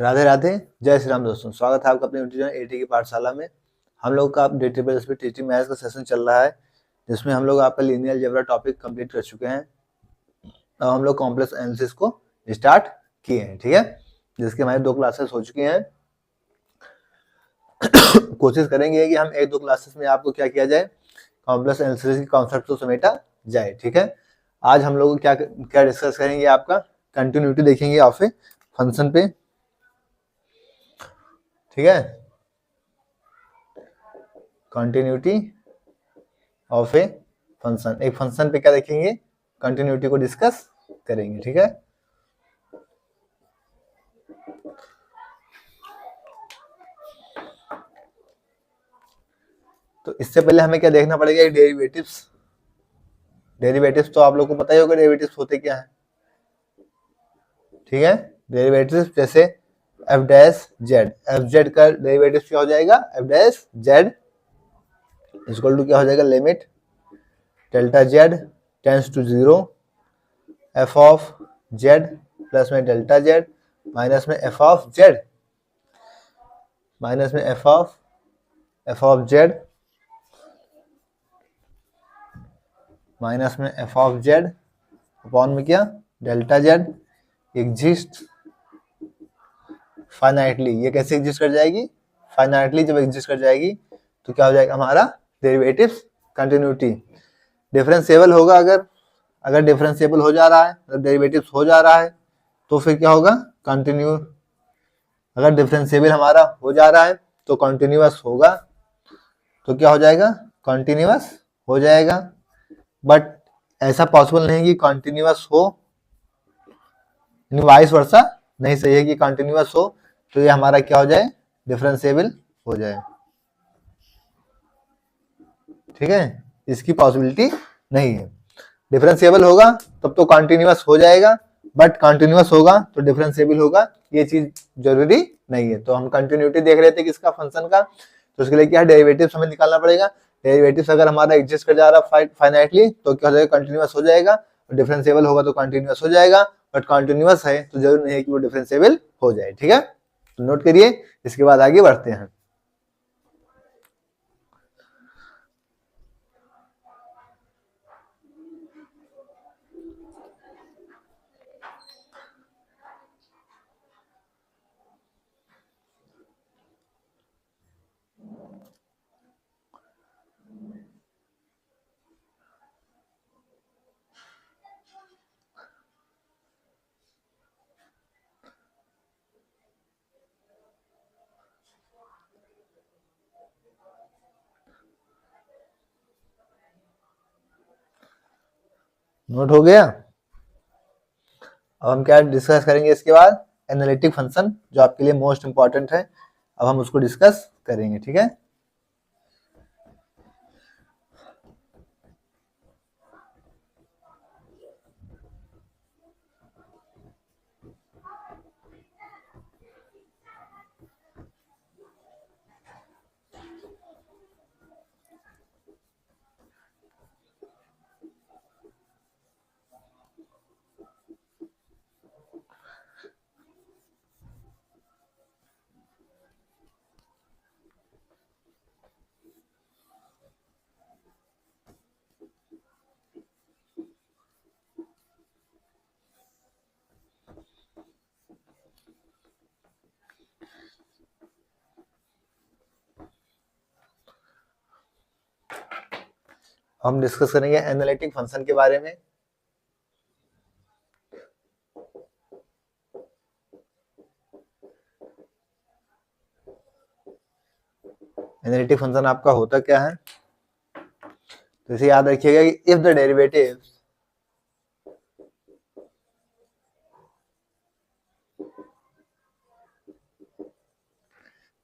राधे राधे, जय श्री राम दोस्तों। स्वागत है आपका अपने यूट्यूब एटी की पाठशाला में। हम लोग का डेटा बेस पे टीचिंग मैथ्स का सेशन चल रहा है, जिसमें हम लोग आपका लीनियर अलजेब्रा टॉपिक कंप्लीट कर चुके हैं। अब हम लोग कॉम्प्लेक्स एनालिसिस को स्टार्ट किए हैं, ठीक है, जिसके हमारी 2 क्लासेस हो चुकी हैं। कोशिश करेंगे कि हम 1-2 क्लासेस में आपको क्या किया जाए, कॉम्प्लेक्स एनालिसिस के कॉन्सेप्ट को समेटा जाए, ठीक है। आज हम लोग क्या क्या डिस्कस करेंगे, आपका कंटिन्यूटी देखेंगे ऑफ ए फंक्शन पे, ठीक है, कंटिन्यूटी ऑफ ए फंक्शन। एक फंक्शन पे क्या देखेंगे, कंटिन्यूटी को डिस्कस करेंगे, ठीक है। तो इससे पहले हमें क्या देखना पड़ेगा, डेरिवेटिव्स। डेरिवेटिव्स तो आप लोग को पता ही होगा डेरिवेटिव्स होते क्या है, ठीक है। डेरिवेटिव्स जैसे f dash z, f z का डेरिवेटिव क्या हो जाएगा, f dash z equal to क्या हो जाएगा, limit delta z tends to 0 f of z plus में डेल्टा जेड माइनस में एफ ऑफ जेड माइनस में एफ ऑफ जेड माइनस में एफ ऑफ जेड अपॉन में क्या, डेल्टा जेड एग्जिस्ट फाइनाइटली। ये कैसे एग्जिस्ट कर जाएगी, फाइनाइटली जब एग्जिस्ट कर जाएगी तो क्या हो जाएगा हमारा डेरिवेटिव्स कंटिन्यूटी। डिफरेंशिएबल होगा, अगर डिफरेंशिएबल हो जा रहा है, अगर डेरिवेटिव्स हो जा रहा है तो फिर क्या होगा, कंटिन्यू। अगर डिफरेंशिएबल हमारा हो जा रहा है तो कंटिन्यूअस होगा, तो क्या हो जाएगा, कंटिन्यूअस हो जाएगा। बट ऐसा पॉसिबल नहीं कि कंटिन्यूअस हो, वाइस वर्सा नहीं सही है कि कंटिन्यूअस हो तो ये हमारा क्या हो जाए, डिफरेंशिएबल हो जाए, ठीक है। इसकी पॉसिबिलिटी नहीं है। डिफरेंशिएबल होगा तब तो कंटिन्यूअस हो जाएगा, बट कंटिन्यूअस होगा तो डिफरेंशिएबल होगा, ये चीज जरूरी नहीं है। तो हम कंटिन्यूटी देख रहे थे किसका, फंक्शन का, तो उसके लिए क्या डेरिवेटिव्स हमें निकालना पड़ेगा। डेरिवेटिव्स अगर हमारा एग्जिस्ट कर जा रहा है फाइनाइटली तो क्या हो जाएगा, कंटिन्यूअस हो जाएगा, और डिफरेंशिएबल होगा तो कंटिन्यूअस हो जाएगा। बट कंटिन्यूअस है तो जरूरी नहीं है कि वो डिफरेंशिएबल हो जाए, ठीक है। तो नोट करिए, इसके बाद आगे बढ़ते हैं। नोट हो गया। अब हम क्या डिस्कस करेंगे इसके बाद, एनालिटिक फंक्शन, जो आपके लिए मोस्ट इंपॉर्टेंट है। अब हम उसको डिस्कस करेंगे, ठीक है। हम डिस्कस करेंगे एनालिटिक फंक्शन के बारे में। एनालिटिक फंक्शन आपका होता क्या है, तो इसे याद रखिएगा कि if the derivative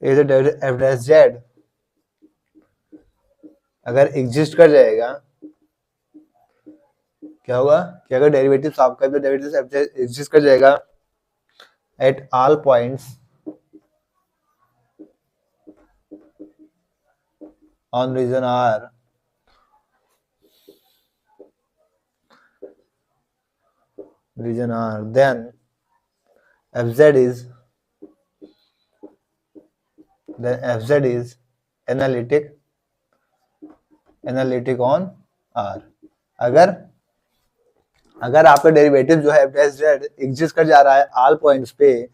if the F dash Z अगर एग्जिस्ट कर जाएगा, क्या होगा कि अगर डेरिवेटिव आपका डेरिवेटिव एग्जिस्ट कर जाएगा at all points on region r then fz is then fz is analytic on R। अगर आपका डेरिवेटिव जो है f dash z एग्जिस्ट कर जा रहा है आल पॉइंट्स पे,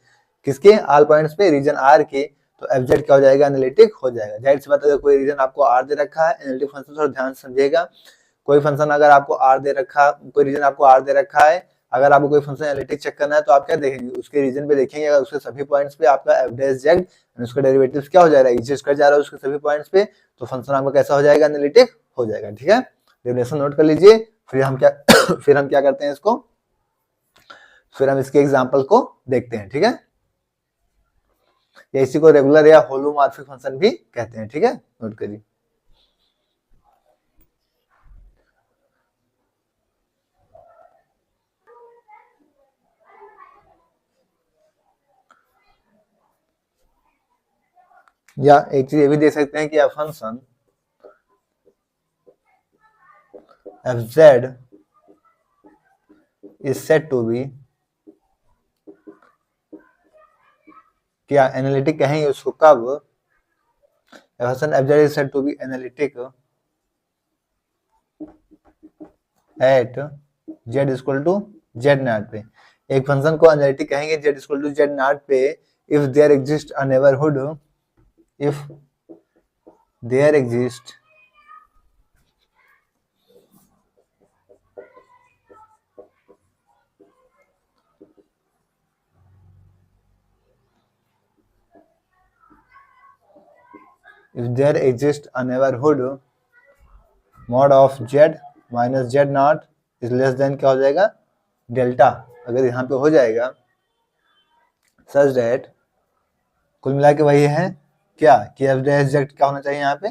किसके आल पॉइंट्स पे, रीजन R के, तो f z क्या हो जाएगा, एनालिटिक हो जाएगा। जाहिर सी बात है, कोई रीजन आपको R दे रखा है, एनालिटिक फंक्शन थोड़ा ध्यान से समझिएगा। कोई फंक्शन अगर आपको R दे रखा, कोई रीजन आपको R दे रखा है, अगर आपको कोई फंक्शन एनालिटिक चेक करना है तो आप क्या देखेंगे, उसके रीजन पे देखेंगे, अगर उसके सभी पॉइंट्स पे आपका f dash z उसका डेरिवेटिव क्या हो जाएगा, एग्जिस्ट कर जा रहा है उसके सभी पॉइंट्स पे, तो फंक्शन आपका कैसा हो जाएगा, एनालिटिक हो जाएगा। ठीक है, डेफिनेशन नोट कर लीजिए। फिर हम क्या करते हैं इसको, फिर हम इसके एग्जांपल को देखते हैं। ठीक है, या इसी को रेगुलर या होलोमॉर्फिक फंक्शन भी कहते हैं। ठीक है, नोट करिए। या एक चीज ये भी देख सकते हैं कि function fz is said to be, क्या एनालिटिक कहेंगे उसको कब, function fz is said to be analytic at z equal to z naught पे। एक फंक्शन को एनालिटिक कहेंगे z equal to z naught पे if there exists a neighborhood, if there exists a neighborhood mod of z minus z naught is less than क्या हो जाएगा, delta. अगर यहाँ पे हो जाएगा such that, कुल मिला के वही है क्या कि f dash z क्या होना चाहिए, यहाँ पे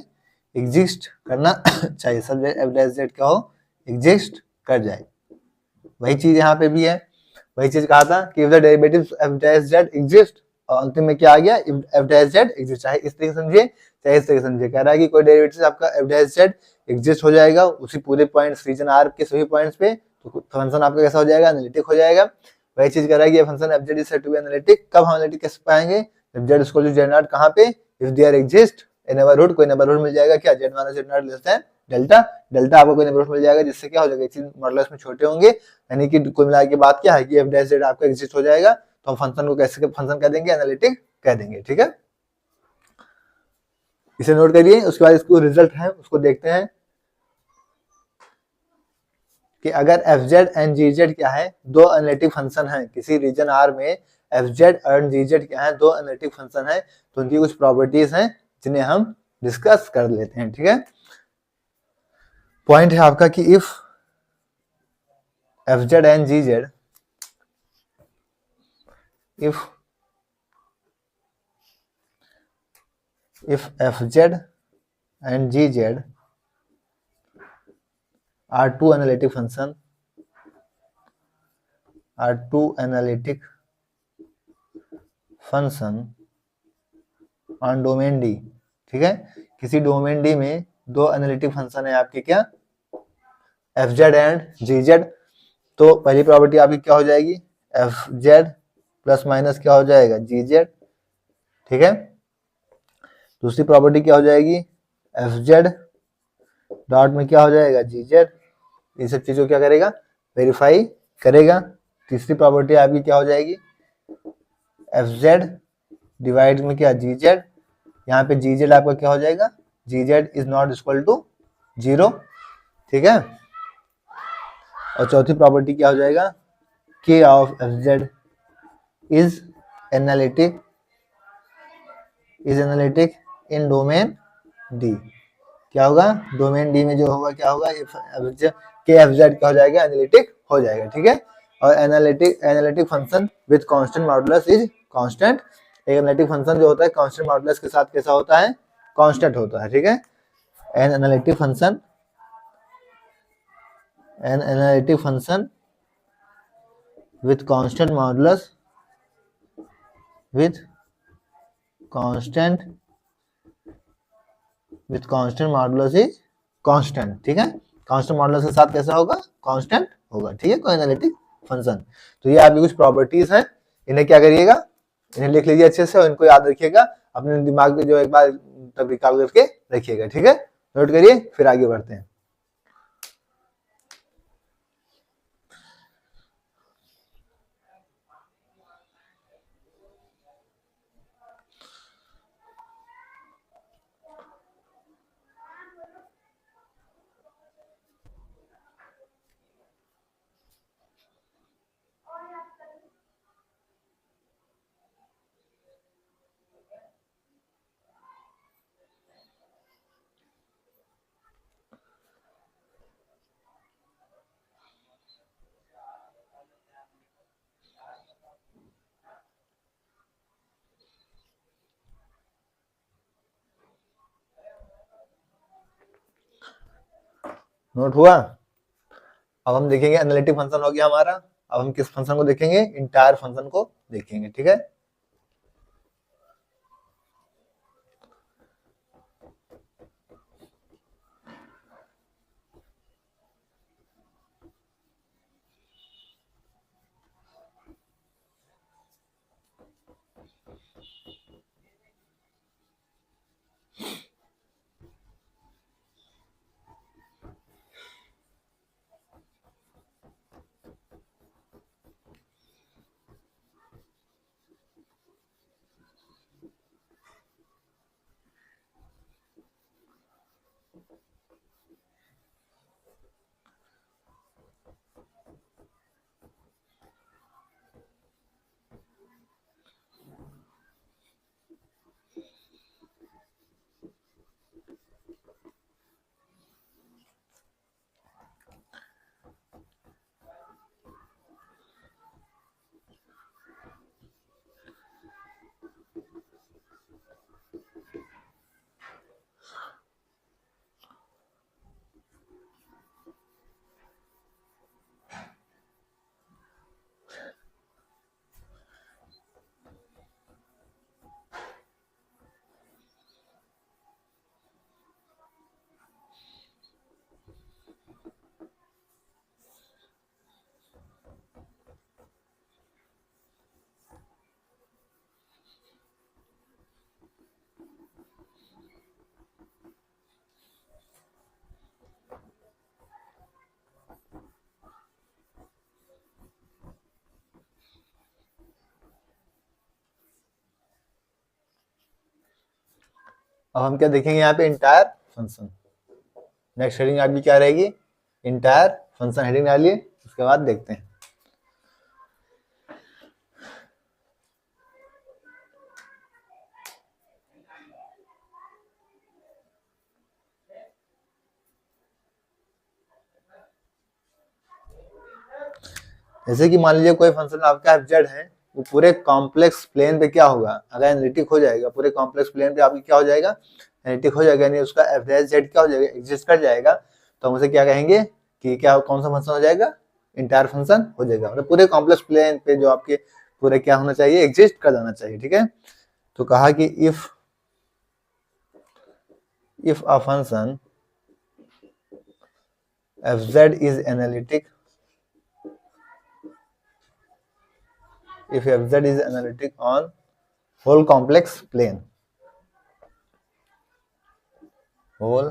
एग्जिस्ट करना चाहिए, सब f dash z क्या हो, एग्जिस्ट कर जाए। वही चीज यहाँ पे भी है, वही चीज कहा था कि if the derivatives f dash z exist, और अंतिम में क्या आ गया, f dash z exist। चाहे इस तरीके समझिए चाहे इस तरीके समझिए, कह रहा है कि कोई डेरिवेटिव आपका f dash z एग्जिस्ट हो जाएगा उसी पूरे पॉइंट्स रीजन R के सभी पॉइंट्स पे, तो फंक्शन आपका कैसा हो जाएगा, एनालिटिक हो जाएगा। वही चीज कह रहा है कि function f z is said to be analytic, कब हम एनालिटिक कैसे पाएंगे, जब z equal to z naught कहाँ पे, if there exist a neighborhood, कोई नेबरहुड मिल जाएगा क्या, z minus z naught less than delta, delta आपको कोई नेबरहुड मिल जाएगा जिससे क्या हो जाएगा, चीज मॉडुलस में छोटे होंगे, यानी कि कुल मिला के बात क्या है कि f dash z आपका एग्जिस्ट हो जाएगा, तो हम फंक्शन को कैसे फंक्शन कह देंगे, एनालिटिक कह देंगे। ठीक है, इसे नोट करिए। उसके बाद इसको रिजल्ट है उसको देखते हैं कि अगर fz एंड gz क्या है, दो एनालिटिक फंक्शन हैं किसी रीजन R में, fz एंड gz क्या है, दो एनालिटिक फंक्शन है, तो उनकी कुछ प्रॉपर्टीज हैं जिन्हें हम डिस्कस कर लेते हैं। ठीक है, पॉइंट है आपका कि if fz and gz, if fz and gz are two analytic function on domain D। ठीक है, किसी डोमेन D में दो एनालिटिक फंक्शन है आपके क्या, fz एंड gz, तो पहली प्रॉपर्टी आपकी क्या हो जाएगी, fz प्लस माइनस क्या हो जाएगा, gz। ठीक है, दूसरी प्रॉपर्टी क्या हो जाएगी, fz डॉट में क्या हो जाएगा, gz। ये सब चीजों क्या करेगा, वेरीफाई करेगा। तीसरी प्रॉपर्टी आपकी क्या हो जाएगी, fz डिवाइड में क्या, gz, यहाँ पे gz आपका क्या हो जाएगा, gz is not equal to 0। ठीक है, और चौथी प्रॉपर्टी क्या हो जाएगा, k of fz is analytic in domain D। क्या होगा, डोमेन D में जो होगा क्या होगा, k f z क्या हो जाएगा, एनालिटिक हो जाएगा। ठीक है, और analytic function with constant modulus is constant. एक एनालिटिक फंक्शन जो होता है कांस्टेंट मॉडुलस के साथ कैसा होता है, कांस्टेंट होता है। ठीक है, an analytic function with constant modulus with constant modulus is constant. ठीक है, कांस्टेंट मॉडुलस के साथ कैसा होगा, कांस्टेंट होगा। ठीक है, कोई एनालिटिक फंक्शन। तो ये आपकी कुछ प्रॉपर्टीज हैं, इन्हें क्या करिएगा, इन्हें लिख लीजिए अच्छे से और इनको याद रखिएगा। अपने दिमाग में जो एक बार तब रिकॉल करके रखिएगा, ठीक है। नोट करिए, फिर आगे बढ़ते हैं। नोट हुआ? अब हम देखेंगे एनालिटिक फंक्शन हो गया हमारा। अब हम किस फंक्शन को देखेंगे? इंटायर फंक्शन को देखेंगे, ठीक है। अब हम क्या देखेंगे यहाँ पे? Entire function. नेक्स्ट हेडिंग आपकी क्या रहेगी? इंटायर फंक्शन हेडिंग डालिए, उसके बाद देखते हैं। जैसे कि मान लीजिए कोई फंक्शन आपका एफ जेड है, वो पूरे कॉम्प्लेक्स प्लेन पे क्या होगा? अगर एनालिटिक हो जाएगा पूरे कॉम्प्लेक्स प्लेन पे, आपकी क्या हो जाएगा? एनालिटिक हो जाएगा, यानी उसका एफ जेड क्या हो जाएगा? एग्जिस्ट कर जाएगा। तो हम उसे क्या कहेंगे कि क्या कौन सा फंक्शन हो जाएगा? इंटायर फंक्शन हो जाएगा। मतलब पूरे कॉम्प्लेक्स प्लेन पे जो आपके पूरे क्या होना चाहिए? एग्जिस्ट कर जाना चाहिए, ठीक है। तो कहा कि if a function F Z is analytic, if fz is analytic on whole complex plane, whole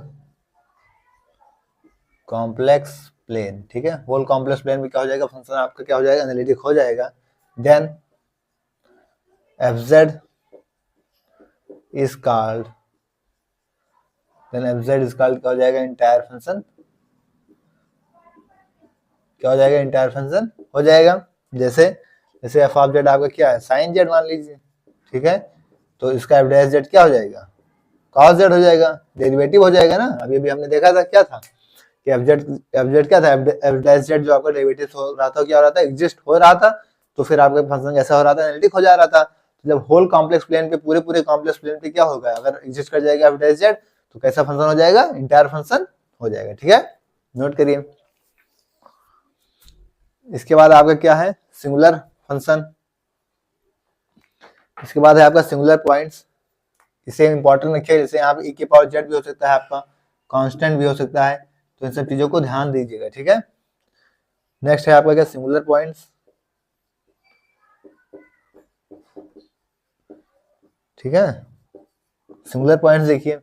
complex plane, ठीक है। whole complex plane में क्या हो जाएगा? फंक्शन आपका क्या हो जाएगा? एनालिटिक हो जाएगा। then fz is called, क्या हो जाएगा? Entire function. क्या हो जाएगा? इंटायर फंक्शन हो जाएगा। जैसे जैसे एफ ऑफ जेड आपका क्या है? साइन जेड मान लीजिए, ठीक है। तो इसका एफ डैश जेड क्या हो जाएगा? कॉस जेड हो जाएगा, डेरिवेटिव हो जाएगा ना। अभी अभी हमने देखा था क्या था कि एफ जेड क्या था? एफ डैश जेड जो आपका डेरिवेटिव हो रहा था, क्या हो रहा था? एग्जिस्ट हो रहा था। तो फिर आपका फंक्शन कैसा हो रहा था? एनालिटिक हो जा रहा था। तो जब होल कॉम्प्लेक्स प्लेन पे पूरे कॉम्प्लेक्स प्लेन पे क्या होगा? अगर एग्जिस्ट कर जाएगा एफ डैश जेड, तो कैसा फंक्शन हो जाएगा? इंटायर फंक्शन हो जाएगा, ठीक है। नोट करिए। इसके बाद आपका क्या है? Singular function. इसके बाद है आपका सिंगुलर पॉइंट्स। इसे इंपॉर्टेंट रखिए। जैसे यहाँ पे e के पावर जेड भी हो सकता है, आपका कांस्टेंट भी हो सकता है। तो इन सब चीजों को ध्यान दीजिएगा, ठीक है। नेक्स्ट है आपका क्या? सिंगुलर पॉइंट्स, ठीक है। सिंगुलर पॉइंट्स देखिए,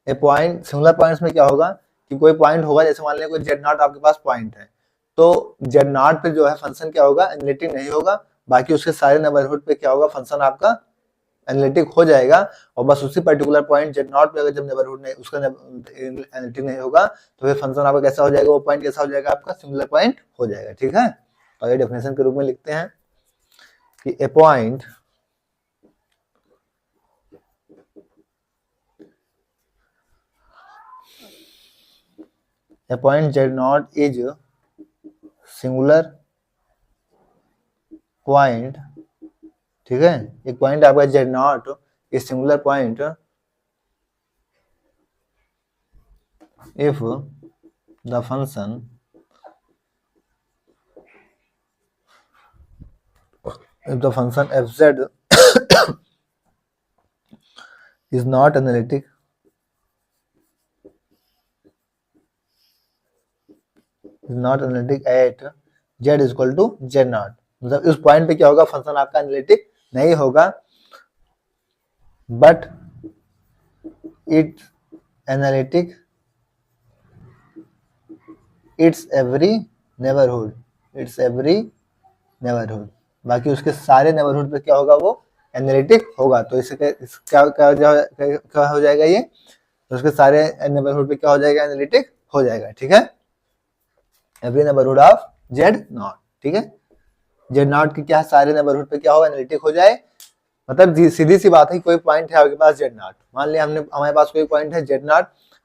ए पॉइंट सिंगुलर पॉइंट्स में क्या होगा कि कोई पॉइंट होगा, जैसे मान लिया कोई जेड नॉट आपके पास पॉइंट है, तो जेड नॉट पे जो है फंक्शन क्या होगा, एनालिटिक नहीं होगा, बाकी उसके सारे नेबरहुड पे क्या होगा, फंक्शन आपका एनालिटिक हो जाएगा। और बस उसी पर्टिकुलर पॉइंट जेड नॉट पे अगर जब नेबरहुड नहीं उसका एनालिटिक नहीं होगा तो फिर फंक्शन आपका कैसा हो जाएगा, वो पॉइंट कैसा हो जाएगा, आपका सिंगुलर पॉइंट हो जाएगा। ठीक है, तो ये डेफिनेशन के रूप में लिखते हैं कि ए point z naught is singular point। ठीक है, एक पॉइंट आपका z naught is singular point if the function fz is not analytic at z is equal to z naught। मतलब इस पॉइंट पे क्या होगा, फंक्शन आपका एनालिटिक नहीं होगा, but it analytic it's every neighbourhood, बाकी उसके सारे नेबरहुड पे क्या होगा, वो एनालिटिक होगा। तो इससे क्या हो जाएगा ये, तो उसके सारे नेबरहुड पे क्या हो जाएगा, एनालिटिक हो जाएगा। ठीक है, every neighbourhood of Z not. ठीक है, जेड नॉट के क्या सारे नेबरहुड पे क्या होगा, एनालिटिक हो जाए। मतलब सीधी सी बात है, कोई पॉइंट है आपके पास जेड नॉट, मान लिया हमारे पास कोई पॉइंट है जेड नॉट,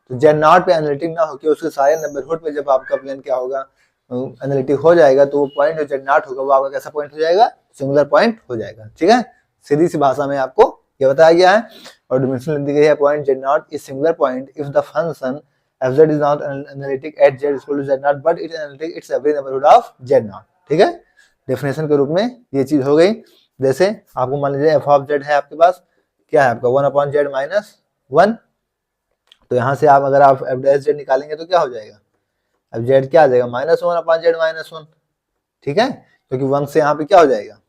तो जेड नॉट पे एनालिटिक ना होकर उसके सारे नेबरहुड पे जब आपका प्लेन क्या होगा, एनालिटिक हो जाएगा, तो वो पॉइंट जो जेड नॉट होगा वो आपका कैसा पॉइंट हो जाएगा, सिंगुलर पॉइंट हो जाएगा। ठीक है, सीधी सी भाषा में आपको ये बताया गया है। और डिमेंशन लिख दी गई है, point Z not is singular point if the function fz is not analytic at z is equal to z naught but it analytic its every neighborhood of z naught। ठीक है, डेफिनेशन के रूप में ये चीज हो गई। जैसे आपको मान लीजिए एफ ऑफ जेड है आपके पास, क्या है आपका 1/z-1, तो यहाँ से आप अगर आप एफ डैश जेड निकालेंगे तो क्या हो जाएगा, अब जेड क्या आ जाएगा, -1/z-1। ठीक है, क्योंकि 1 से यहाँ पे क्या हो जाएगा,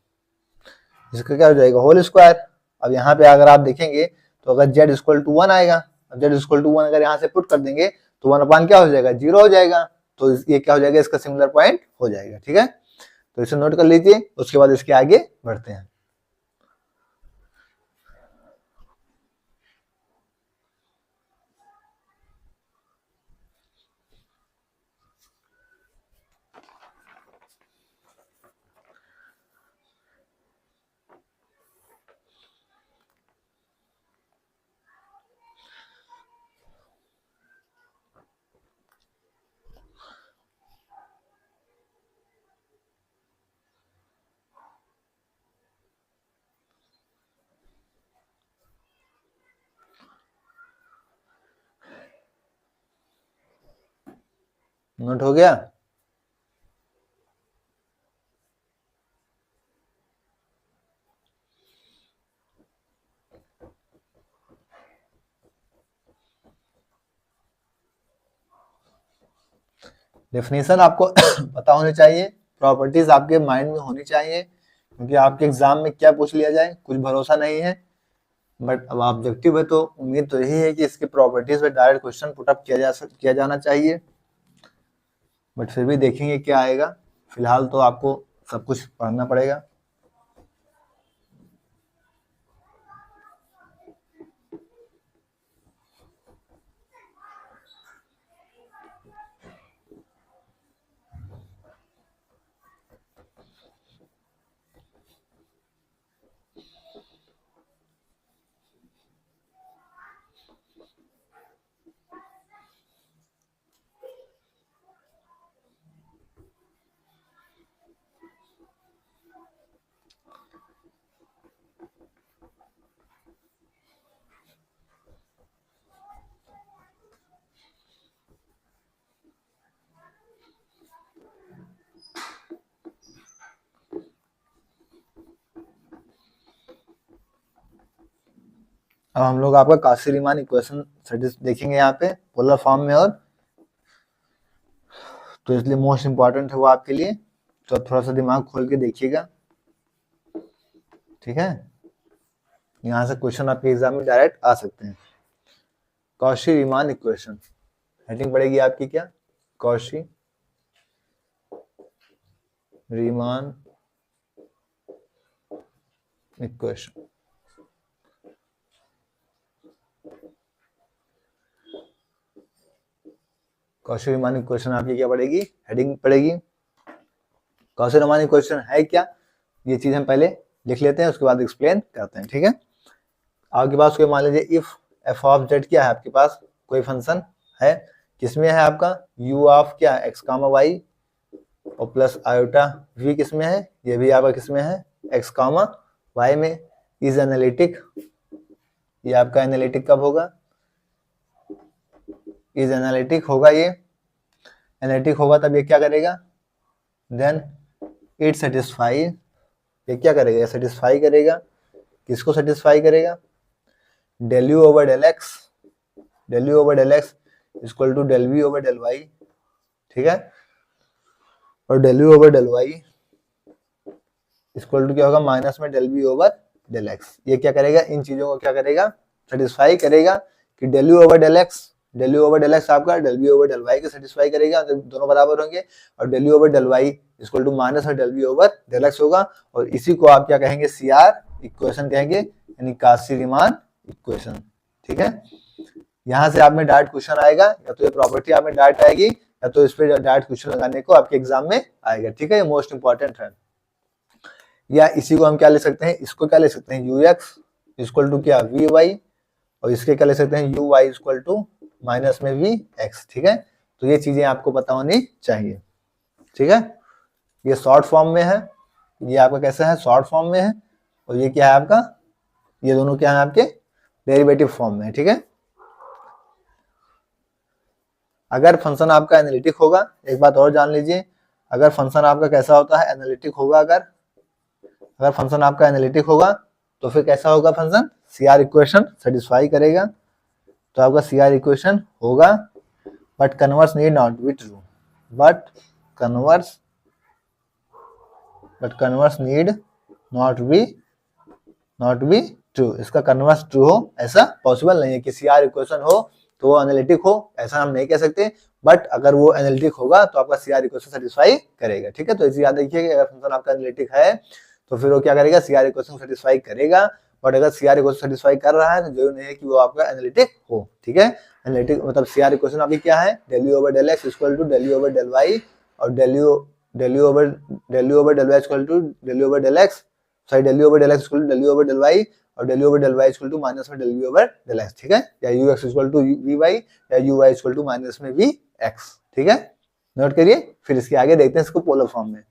इसका क्या हो जाएगा, होल स्क्वायर। अब यहाँ पे अगर आप देखेंगे तो अगर z इक्वल टू 1 आएगा, अब z इक्वल टू 1 अगर यहाँ से पुट कर देंगे तो 1 क्या हो जाएगा, 0 हो जाएगा। तो ये क्या हो जाएगा, इसका सिमिलर पॉइंट हो जाएगा। ठीक है, तो इसे नोट कर लीजिए, उसके बाद इसके आगे बढ़ते हैं। नोट हो गया, डेफिनेशन आपको पता होनी चाहिए, प्रॉपर्टीज आपके माइंड में होनी चाहिए, क्योंकि आपके एग्जाम में क्या पूछ लिया जाए कुछ भरोसा नहीं है। बट अब ऑब्जेक्टिव है तो उम्मीद तो यही है कि इसके प्रॉपर्टीज पे डायरेक्ट क्वेश्चन पुटअप किया जाना चाहिए, बट फिर भी देखेंगे क्या आएगा। फिलहाल तो आपको सब कुछ पढ़ना पड़ेगा। अब हम लोग आपका काशी रीमान इक्वेशन देखेंगे यहाँ पे पोलर फॉर्म में, और तो इसलिए मोस्ट इंपॉर्टेंट है वो आपके लिए, तो थोड़ा सा दिमाग खोल के देखिएगा, ठीक है। यहाँ से क्वेश्चन आपके एग्जाम में डायरेक्ट आ सकते हैं। कॉशी रीमान इक्वेशन, हेडिंग पड़ेगी आपकी क्या, Cauchy Riemann equation. Cauchy Riemann equation आपकी क्या पड़ेगी, हेडिंग पड़ेगी। कॉशी रीमान इक्वेशन है क्या, ये चीज हम पहले लिख लेते हैं, उसके बाद एक्सप्लेन करते हैं, ठीक है। आपके पास कोई मान लीजिए इफ एफ ऑफ जेड क्या है, आपके पास कोई फंक्शन है, किसमें है आपका यू ऑफ क्या एक्स कामा वाई और प्लस आयोटा वी किसमें है, ये भी आपका किसमें है एक्स कामा वाई में, इज एनालिटिक, ये आपका एनालिटिक कब होगा, इज एनालिटिक होगा, ये एनालिटिक होगा तब ये क्या करेगा, देन इट सेटिस्फाई, ये क्या करेगा, सेटिस्फाई करेगा, किसको सेटिस्फाई करेगा, del u over del x, del u over del x equal to del v over del y, ठीक है, और del u over del y equal to क्या होगा माइनस में del v over del x, ये क्या करेगा, इन चीजों को क्या करेगा, सेटिस्फाई करेगा, कि del u over del x, del u over del x आपका del v over del y को सेटिस्फाई करेगा, तो दोनों बराबर होंगे, और del u over del y equal to minus और del v over del x होगा, और इसी को आप क्या कहेंगे, सी आर इक्वेशन कहेंगे, यानी कॉशी रीमान इक्वेशन, ठीक है। यहाँ से आप में डायरेक्ट क्वेश्चन आएगा, या तो ये प्रॉपर्टी आप में डायरेक्ट आएगी, या तो इस पर डायरेक्ट क्वेश्चन लगाने को आपके एग्जाम में आएगा, ठीक है, ये मोस्ट इंपॉर्टेंट है। या इसी को हम क्या ले सकते हैं, इसको क्या ले सकते हैं, यू एक्स इक्वल टू क्या वी वाई, और इसके क्या ले सकते हैं u y equal to minus में वी एक्स, ठीक है। तो ये चीजें आपको पता होनी चाहिए, ठीक है। ये शॉर्ट फॉर्म में है, ये आपका कैसा है, शॉर्ट फॉर्म में है, और ये क्या है आपका, ये दोनों क्या है आपके डेरिवेटिव फॉर्म में है, ठीक है। अगर फंक्शन आपका एनालिटिक होगा, एक बात और जान लीजिए, अगर फंक्शन आपका कैसा होता है, एनालिटिक होगा, अगर फंक्शन आपका एनालिटिक होगा तो फिर कैसा होगा function, C R equation satisfy करेगा, तो आपका सी आर इक्वेशन होगा, but converse need not be true, but converse need not be true, इसका कन्वर्स ट्रू हो ऐसा पॉसिबल नहीं है, कि सी आर इक्वेशन हो तो वो एनालिटिक हो, ऐसा हम नहीं कह सकते, बट अगर वो एनालिटिक होगा तो आपका सी आर इक्वेशन सेटिस्फाई करेगा, ठीक है। तो इसे याद रखिए कि अगर फंक्शन आपका एनालिटिक है तो फिर वो क्या करेगा, सी आर इक्वेशन सेटिस्फाई करेगा, बट अगर सी आर इक्वेशन सेटिस्फाई कर रहा है तो जरूर नहीं है कि वो आपका एनालिटिक हो, ठीक है। एनालिटिक मतलब सी आर इक्वेशन आपकी क्या है, del u over del x equal to del u over del y, और del u over del y equal to del u over del x, sorry del u over del x equal to del u over del y, और del u over del y equal to minus में del v over del x, ठीक है, या u x equal to v y, या u y equal to minus में v x, ठीक है। Note करिए, फिर इसके आगे देखते हैं इसको पोलर फॉर्म में।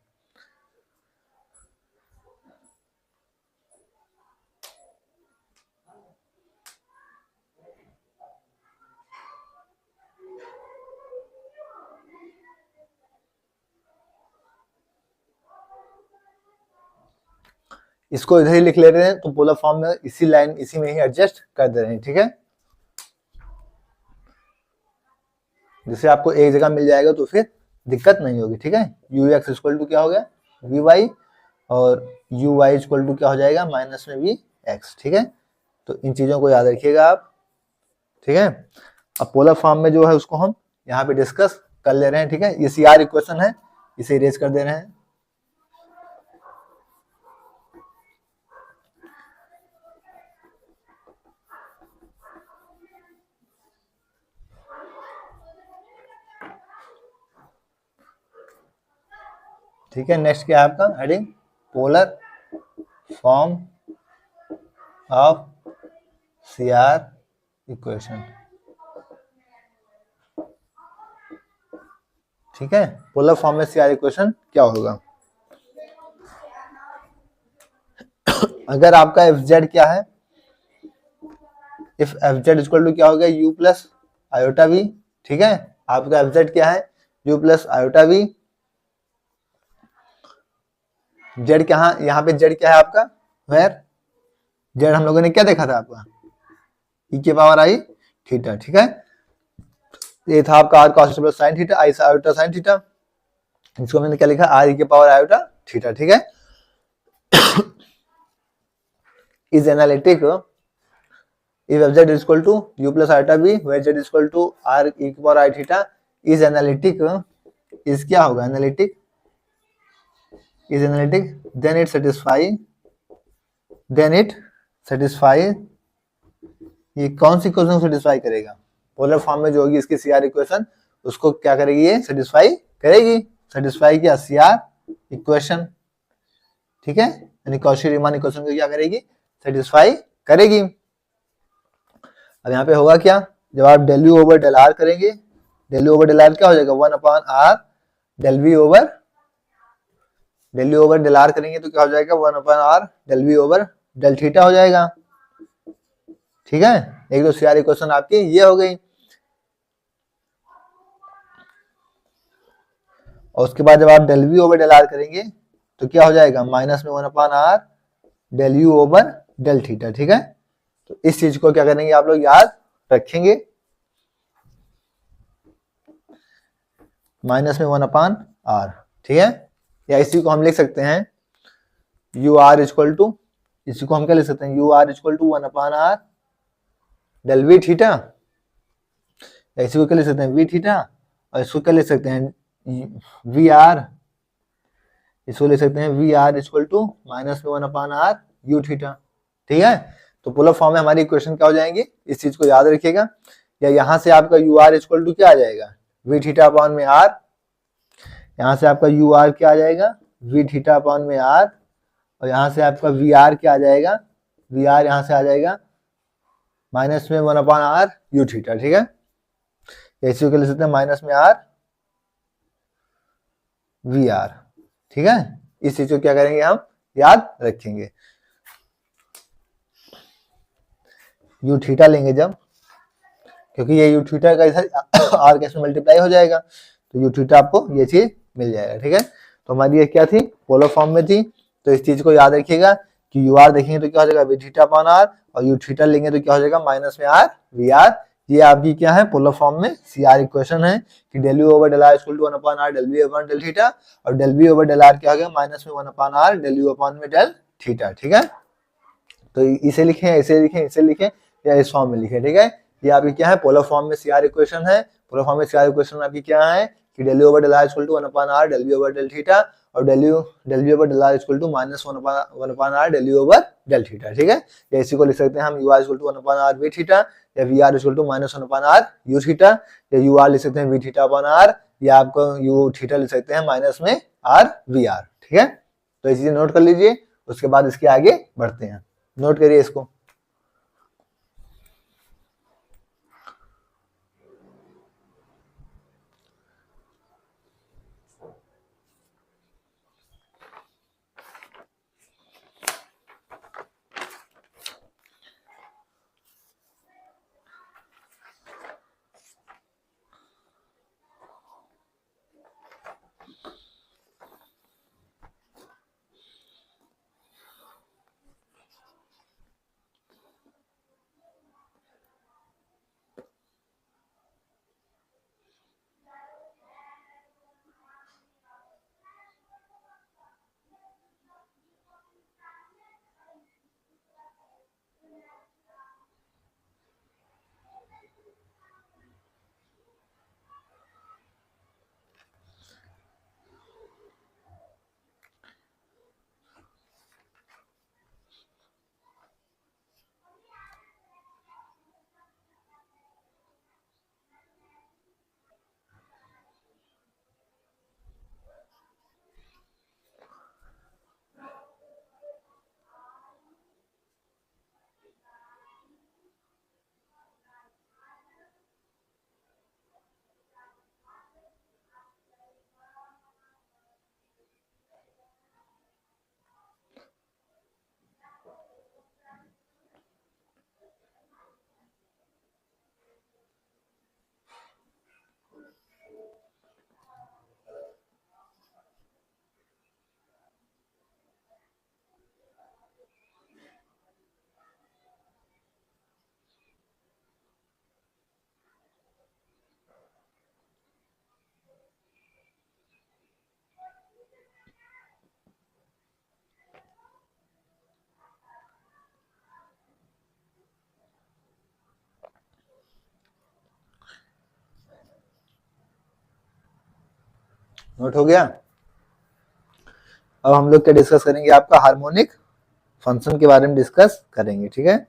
इसको इधर ही लिख ले रहे हैं, तो पोलर फॉर्म में इसी लाइन इसी में ही एडजस्ट कर दे रहे हैं, ठीक है। जिससे आपको एक जगह मिल जाएगा तो फिर दिक्कत नहीं होगी, ठीक है। यू एक्स इक्वल टू क्या हो गया वी वाई, और यू वाई इक्वल टू क्या हो जाएगा माइनस में वी एक्स, ठीक है। तो इन चीजों को याद रखिएगा आप, ठीक है। अब पोलर फॉर्म में जो है उसको हम यहाँ पे डिस्कस कर ले रहे हैं, ठीक है। ये सी आर इक्वेशन है, इसे इरेज कर दे रहे हैं, ठीक है। नेक्स्ट क्या है आपका heading, polar form of C R equation, ठीक है। पोलर फॉर्म में सी आर इक्वेशन क्या होगा, अगर आपका एफ जेड क्या है, if f z equal to क्या हो गया यू प्लस आयोटा वी, ठीक है। आपका एफ जेड क्या है u plus iota v, z क्या, यहाँ पे जेड क्या है आपका, वेयर जेड हम लोगों ने क्या देखा था आपका ई के पावर आई थीटा, ठीक है। ये था आपका r cos plus sine theta, i iota sine theta, इसको मैंने क्या लिखा, आर ई के पावर आयोटा थीटा, ठीक है। Is analytic if fz is equal to u plus iota b where z is equal to r e की power i theta is analytic, is क्या होगा, analytic, is analytic then it satisfy, ये कौन सी equation को satisfy करेगा, polar form में जो होगी इसकी सीआर इक्वेशन, उसको क्या करेगी, ये सेटिस्फाई करेगी, सेटिस्फाई किया सीआर इक्वेशन, ठीक है, यानी कॉशी रीमान इक्वेशन को क्या करेगी, सेटिस्फाई करेगी। अब यहाँ पे होगा क्या, जब आप del u over del r करेंगे, del u over del r क्या हो जाएगा, 1 upon r del v over del r करेंगे तो क्या हो जाएगा, 1 upon r del v over del theta हो जाएगा, ठीक है। एक तो सीआर इक्वेशन आपकी ये हो गई। और उसके बाद जब आप del v over del r करेंगे तो क्या हो जाएगा, माइनस में 1 upon r del u over del theta, ठीक है। तो इस चीज को क्या करेंगे आप लोग याद रखेंगे, माइनस में 1 अपॉन आर, ठीक है। या इसी को हम लिख सकते हैं यू आर इक्वल टू, इसी को हम क्या लिख सकते हैं, u r equal to 1 upon r del v theta, या इसी को क्या लिख सकते हैं, वी थीटा, और इसको क्या लिख सकते हैं, वी आर, इसको लिख सकते हैं v r equal to minus में 1 अपॉन आर यू थीटा, ठीक है। तो पोलर फॉर्म में हमारी इक्वेशन क्या हो जाएंगी, इस चीज को याद रखिएगा। या यहां से आपका यू आर इक्वल टू क्या आ जाएगा, वी थीटा अपॉन में आर, यहां से आपका यू आर क्या आ जाएगा, वी थीटा अपॉन में आर, और यहां से आपका वी आर क्या आ जाएगा, वी आर यहां से आ जाएगा माइनस में 1 अपॉन आर यू थीटा, ठीक है। इसी को लिख सकते हैं माइनस में आर वी आर, ठीक है। इस चीज को क्या करेंगे, हम याद रखेंगे। यू थीटा लेंगे जब, क्योंकि ये यू थीटा का इधर आर के साथ मल्टीप्लाई हो जाएगा, तो यू थीटा आपको ये चीज मिल जाएगा, ठीक है। तो हमारी ये क्या थी, पोलर फॉर्म में थी, तो इस चीज को याद रखिएगा कि यू आर देखेंगे तो क्या हो जाएगा, वी थीटा अपॉन आर, और यू थीटा लेंगे तो क्या हो जाएगा, माइनस में आर वी आर। ये आपकी क्या है, पोलर फॉर्म में सी आर इक्वेशन है कि del u over del r equal to 1 upon r del v upon del theta, और del v over del r क्या हो गया, माइनस में 1 upon r del u upon में डेल थीटा, ठीक है। तो इसे लिखें, इसे लिखें, इसे लिखें, या इस फॉर्म में लिखें, ठीक है। ये आपकी क्या है, पोलर फॉर्म में सीआर इक्वेशन है। पोलर फॉर्म में सीआर इक्वेशन आपकी क्या है कि del u over del r equal to 1 upon r del v over del theta, और del u over del r equal to minus 1 upon r del u over del theta, ठीक है। या इसी को लिख सकते हैं हम u r equal to 1 upon r v theta, या we r equal to minus 1 upon r u theta, या यू आर लिख सकते हैं वी थीटा अपॉन आर, या आपको यू थीटा लिख सकते हैं माइनस में आर वी आर, ठीक है। तो ये चीजें नोट कर लीजिए, उसके बाद इसके आगे बढ़ते हैं, नोट करिए इसको। नोट हो गया। अब हम लोग क्या डिस्कस करेंगे, आपका हार्मोनिक फंक्शन के बारे में डिस्कस करेंगे, ठीक है।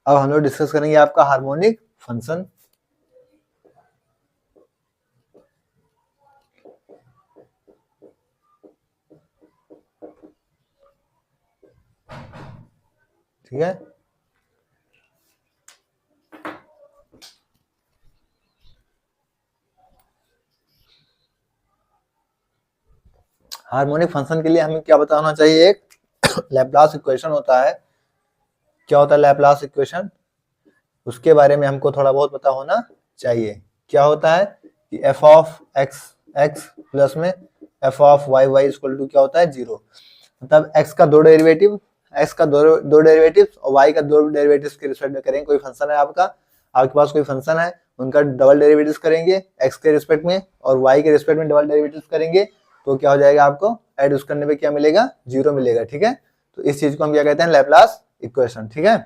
अब हम लोग डिस्कस करेंगे आपका हार्मोनिक फंक्शन। ठीक है, हार्मोनिक फंक्शन के लिए हमें क्या बताना चाहिए, एक लैप्लास इक्वेशन होता है। क्या होता है लैप्लास इक्वेशन, उसके बारे में हमको थोड़ा बहुत पता होना चाहिए। क्या होता है कि f of x x plus में f of y y equal to क्या होता है 0। मतलब एक्स का दो डेरिवेटिव, एक्स का दो डेरिवेटिव और वाई का दो डेरिवेटिव के रिस्पेक्ट में करेंगे। कोई फंक्शन है आपके पास कोई फंक्शन है, उनका डबल डेरिवेटिव करेंगे एक्स के रिस्पेक्ट में और वाई के रिस्पेक्ट में डबल डेरिवेटिव करेंगे, तो क्या हो जाएगा, आपको एड करने पे क्या मिलेगा, 0 मिलेगा। ठीक है, तो इस चीज को हम क्या कहते हैं, लैप्लास इक्वेशन। ठीक है,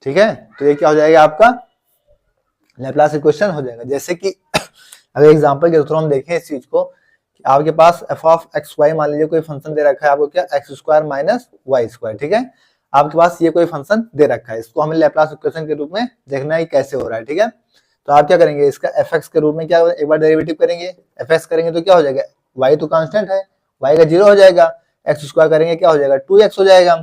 ठीक है, तो ये क्या हो जाएगा, आपका लैप्लास इक्वेशन हो जाएगा। जैसे कि अगर एग्जांपल के थ्रू हम देखें इस चीज को, कि आपके पास एफ ऑफ एक्स वाई, मान लीजिए कोई फंक्शन दे रखा है आपको, क्या x square minus y square. ठीक है, आपके पास ये कोई फंक्शन दे रखा है, इसको हमें लैप्लास इक्वेशन के रूप में देखना है कैसे हो रहा है। ठीक है, तो आप क्या करेंगे, इसका एफ एक्स के रूप में क्या एक बार डेरिवेटिव करेंगे, एफ एक्स करेंगे तो क्या हो जाएगा, वाई तो कांस्टेंट है, वाई का 0 हो जाएगा, एक्स स्क्वायर करेंगे क्या हो जाएगा 2x हो जाएगा।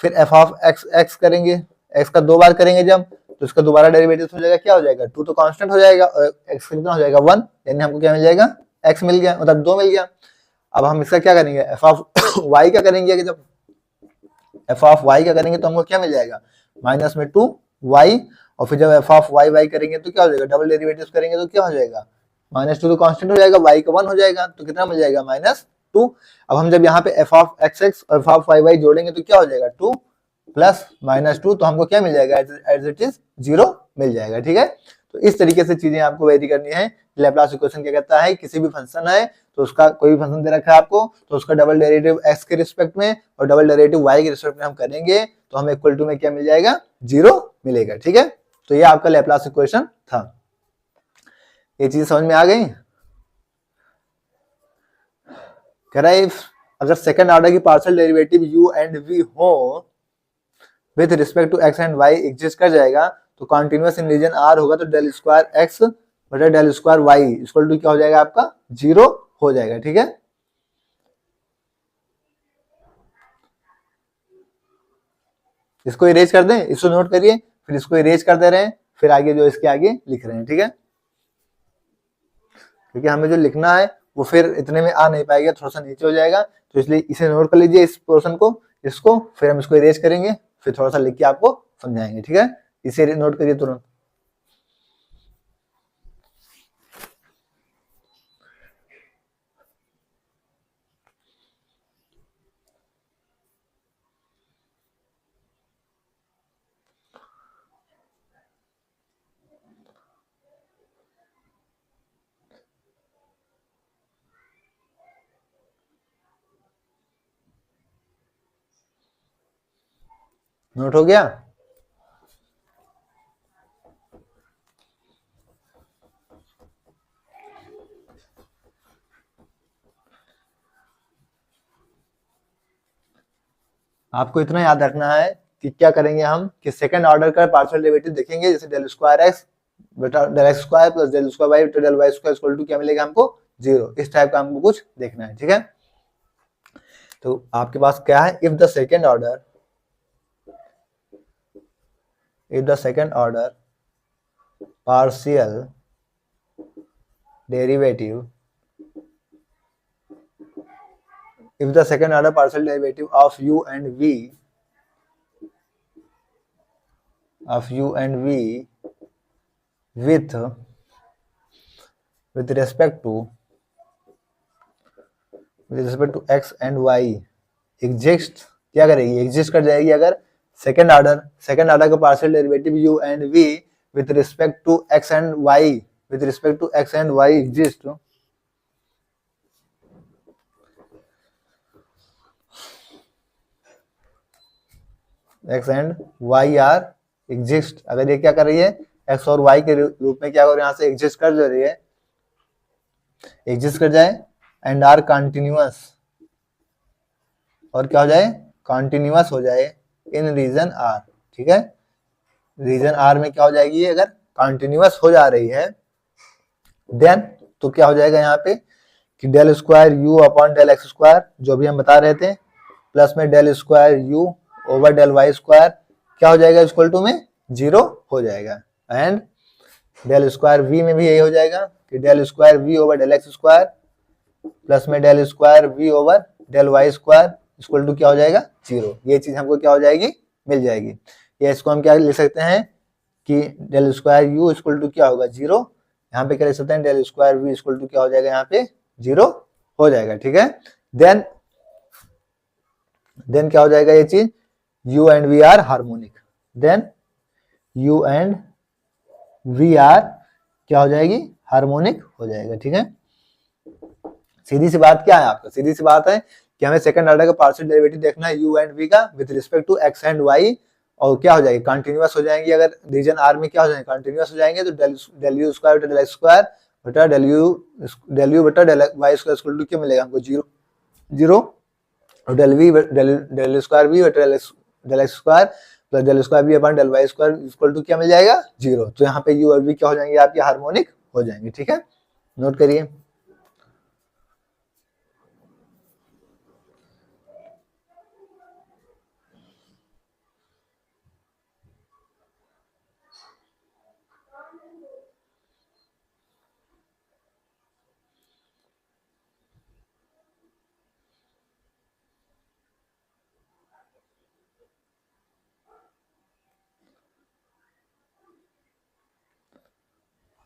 फिर एफ ऑफ एक्स एक्स करेंगे, एक्स का 2 बार करेंगे जब, तो इसका दोबारा डेरिवेटिव हो जाएगा, क्या हो जाएगा 2 तो कांस्टेंट हो जाएगा और एक्स कितना हो जाएगा 1, यानी हमको क्या मिल जाएगा, एक्स मिल गया, मतलब 2 मिल गया। अब हम इसका क्या करेंगे, एफ ऑफ वाई का करेंगे, कि जब एफ ऑफ वाई का करेंगे तो हमको क्या मिल जाएगा, माइनस में 2y, और फिर जब एफ ऑफ वाई वाई करेंगे तो क्या हो जाएगा, डबल डेरिवेटिव करेंगे तो क्या हो जाएगा, -2 तो कांस्टेंट हो जाएगा, y का 1 हो जाएगा, तो कितना मिल जाएगा -2। अब हम जब यहाँ पे एफ ऑफ एक्स एक्स और एफ ऑफ वाई वाई जोड़ेंगे तो क्या हो जाएगा 2 प्लस -2, तो हमको क्या मिल जाएगा, एज इट इज 0 मिल जाएगा। ठीक है, तो इस तरीके से चीजें आपको वेरी करनी है। लैप्लास इक्वेशन क्या कहता है, किसी भी फंक्शन है तो उसका कोई भी फंक्शन दे रखा है आपको, तो उसका डबल डेरिवेटिव x के रिस्पेक्ट में और डबल डेरिवेटिव y के रिस्पेक्ट में हम करेंगे तो हमें इक्वल टू में क्या मिल जाएगा, 0 मिलेगा। ठीक है, तो ये आपका लैपलास इक्वेशन था। ये चीज समझ में आ गई। कह रहा है अगर सेकंड ऑर्डर की partial derivative u and v हो with respect to x and y exist कर जाएगा तो कॉन्टिन्यूअस इन रीजन r होगा, तो डेल स्क्वायर x बटा del square y equal to क्या हो जाएगा आपका 0 हो जाएगा। ठीक है, इसको इरेज कर दें, इसको नोट करिए, फिर इसको इरेज कर दे रहे हैं, फिर आगे जो इसके आगे लिख रहे हैं। ठीक है, क्योंकि हमें जो लिखना है वो फिर इतने में आ नहीं पाएगा, थोड़ा सा नीचे हो जाएगा, तो इसलिए इसे नोट कर लीजिए इस पोर्शन को, इसको फिर हम इसको इरेज करेंगे, फिर थोड़ा सा लिख के आपको समझाएंगे। ठीक है, इसे नोट करिए तुरंत। नोट हो गया? आपको इतना याद रखना है कि क्या करेंगे हम कि सेकंड ऑर्डर का पार्शियल डेरिवेटिव देखेंगे, जैसे डेल स्क्वायर एक्स बटा del x square plus del square y बटा del y square equal to क्या मिलेगा हमको 0। इस टाइप का हमको कुछ देखना है। ठीक है, तो आपके पास क्या है, if the second order partial derivative if the second order partial derivative of u and v with respect to x and y exist, क्या करेगी, एग्जिस्ट कर जाएगी अगर सेकंड ऑर्डर का partial derivative u and v with respect to x and y exist x and y are exist, अगर ये क्या कर रही है x और y के रूप में क्या कर यहाँ से एग्जिस्ट कर रही है, एग्जिस्ट कर जाए एंड आर कंटिन्यूअस, और क्या हो जाए कंटिन्यूअस हो जाए इन रीजन आर। ठीक है, रीजन आर में क्या हो जाएगी, अगर कंटिन्यूअस हो जा रही है देन तो क्या हो जाएगा यहाँ पे कि del square u upon del x square जो भी हम बता रहे थे प्लस में del square u over del y square क्या हो जाएगा इक्वल टू में 0 हो जाएगा, एंड डेल स्क्वायर v में भी यही हो जाएगा कि del square v over del x square plus में del square v over del y square equal to क्या हो जाएगा 0। ये चीज हमको क्या हो जाएगी, मिल जाएगी। ये इसको हम क्या लिख सकते हैं कि del square u equal to क्या होगा 0, यहाँ पे क्या लिख सकते हैं del square v equal to क्या हो जाएगा यहाँ पे 0 हो जाएगा। ठीक है, देन क्या हो जाएगा ये चीज u and v are harmonic, then u and v are क्या हो जाएगी, हार्मोनिक हो जाएगा। ठीक है, सीधी सी बात क्या है आपका, सीधी सी बात है कि हमें सेकंड ऑर्डर का पार्शियल डेरिवेटिव देखना है u एंड v का with respect to x and y, और क्या हो जाएगी कंटिन्यूअस हो जाएंगे, अगर रीजन r में क्या हो जाएंगे कंटिन्यूअस हो जाएंगे तो डेल u स्क्वायर बटा डेल x स्क्वायर बटा डेल u बटा del y square equal to क्या मिलेगा हमको 0 और डेल स्क्वायर v बटा del x square plus del square v upon del y square equal to क्या मिल जाएगा 0। तो यहाँ पे u और v क्या हो जाएंगे आपके हार्मोनिक हो जाएंगे। ठीक है, नोट करिए।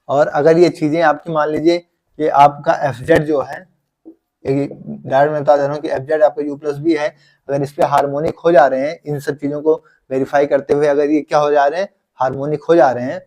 और अगर ये चीजें आपकी मान लीजिए कि आपका fz जो है, डायरेक्ट मैं बता दे रहा हूँ कि fz आपका u प्लस बी है, अगर इस पे हार्मोनिक हो जा रहे हैं, इन सब चीजों को वेरीफाई करते हुए अगर ये क्या हो जा रहे हैं हार्मोनिक हो जा रहे हैं,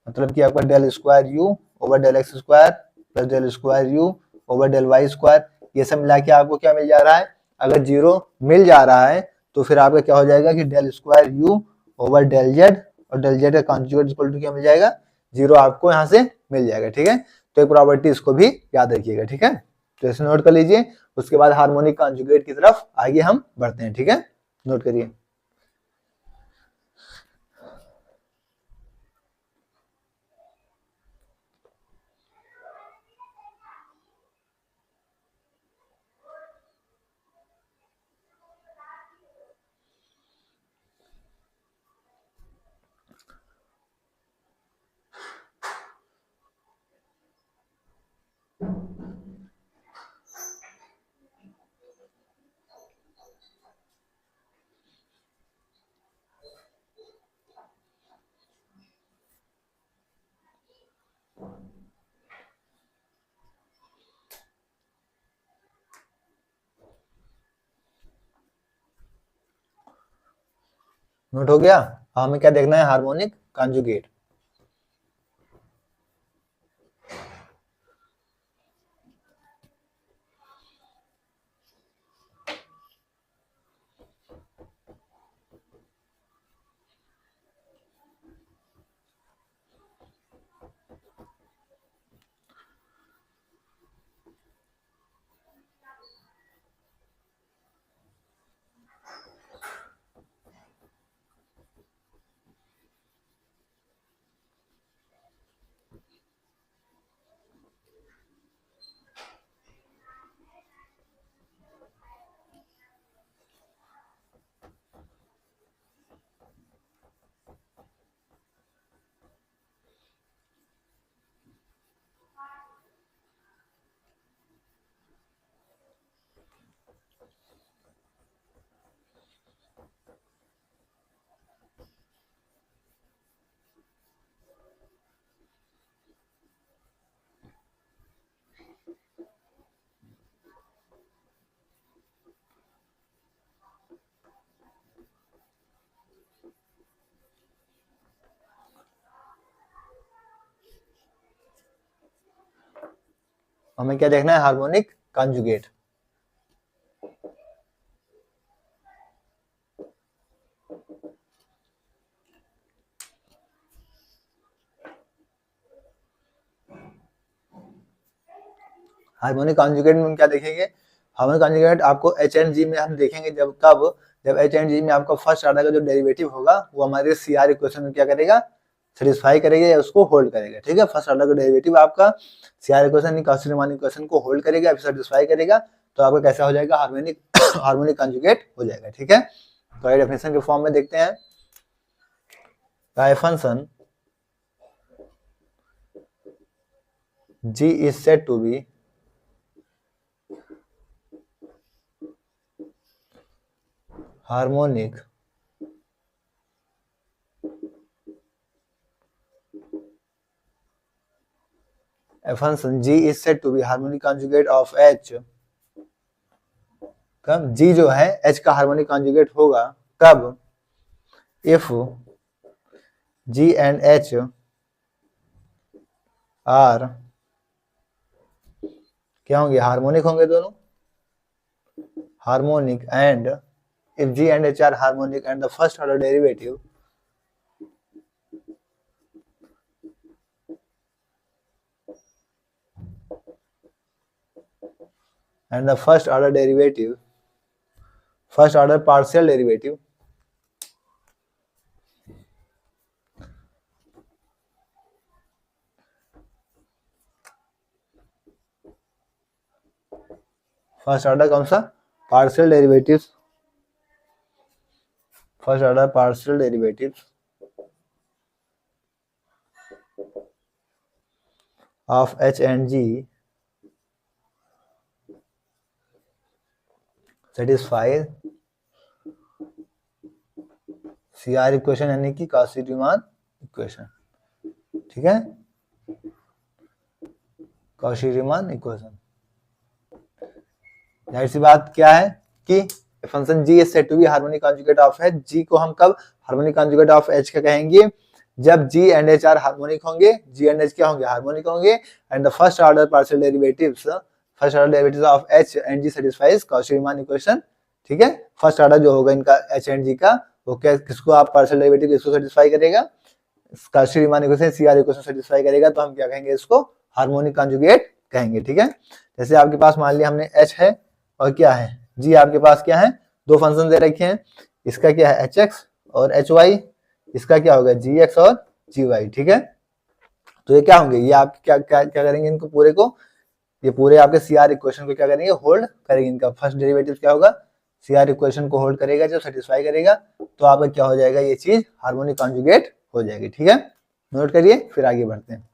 मतलब कि आपका del square u over del x square plus del square u over del y square ये सब मिला के आपको क्या मिल जा रहा है, अगर 0 मिल जा रहा है तो फिर आपका क्या हो जाएगा कि del square u over del z और del z का कॉन्जुगेट इक्वल टू क्या मिल जाएगा, 0 आपको यहाँ से मिल जाएगा। ठीक है, तो एक प्रॉपर्टी इसको भी याद रखिएगा। ठीक है, तो इसे नोट कर लीजिए। उसके बाद हार्मोनिक कॉन्जुगेट की तरफ आगे हम बढ़ते हैं। ठीक है, नोट करिए। नोट हो गया। हमें क्या देखना है, हार्मोनिक कॉन्जुगेट। हमें क्या देखना है, हार्मोनिक कॉन्जुगेट। हार्मोनिक कॉन्जुगेट में हम क्या देखेंगे, हार्मोनिक कॉन्जुगेट आपको एच एंड जी में हम देखेंगे जब कब, जब एच एंड जी में आपका फर्स्ट ऑर्डर का जो डेरिवेटिव होगा वो हमारे सी आर इक्वेशन में क्या करेगा, सेटिस्फाई करेगा या उसको होल्ड करेगा। ठीक है, फर्स्ट ऑर्डर का डेरिवेटिव आपका C R equation Cauchy Riemann equation को होल्ड करेगा या सेटिस्फाई करेगा, तो आपका कैसा हो जाएगा, हार्मोनिक हार्मोनिक कॉन्जुगेट हो जाएगा। ठीक है, तो ये डेफिनेशन के फॉर्म में देखते हैं। A function g is said to be harmonic a function g is said to be harmonic conjugate of h कब g जो है h का हार्मोनिक कॉन्जुगेट होगा, कब, if g and h are क्या होंगे, हार्मोनिक होंगे दोनों, harmonic, and if g and h are harmonic and the first order derivative and the first order derivative, first order partial derivative first order कौन सा, partial derivatives, first order partial derivatives of h and g satisfy C R equation यानी कि Cauchy-Riemann equation. ठीक है, Cauchy-Riemann equation. जाहिर सी बात क्या है कि function g is said to be harmonic conjugate of h, g को हम कब हार्मोनिक कॉन्जुगेट ऑफ h का कहेंगे, जब g and h are harmonic होंगे, g एंड h क्या होंगे, हार्मोनिक होंगे, and the first order partial derivatives, first order derivatives of h and g satisfies Cauchy Riemann equation. ठीक है, फर्स्ट ऑर्डर जो होगा इनका h एंड g का, वो क्या, किसको आप पार्शियल डेरिवेटिव किसको सेटिस्फाई करेगा, Kashi Riemann equation CR equation satisfy करेगा तो हम क्या कहेंगे, इसको हार्मोनिक कॉन्जुगेट कहेंगे। ठीक है, जैसे आपके पास मान लिया हमने h है और क्या है g, आपके पास क्या है, दो फंक्शन दे रखे हैं, इसका क्या है hx और hy, इसका क्या होगा gx और gy। ठीक है, तो ये क्या होंगे, ये आप क्या क्या क्या करेंगे, इनको पूरे को, ये पूरे आपके सीआर इक्वेशन को क्या करेंगे, होल्ड करेंगे। इनका फर्स्ट डेरिवेटिव क्या होगा, सीआर इक्वेशन को होल्ड करेगा, जब सेटिस्फाई करेगा तो आपका क्या हो जाएगा, ये चीज हार्मोनिक कॉन्जुगेट हो जाएगी। ठीक है, नोट करिए, फिर आगे बढ़ते हैं।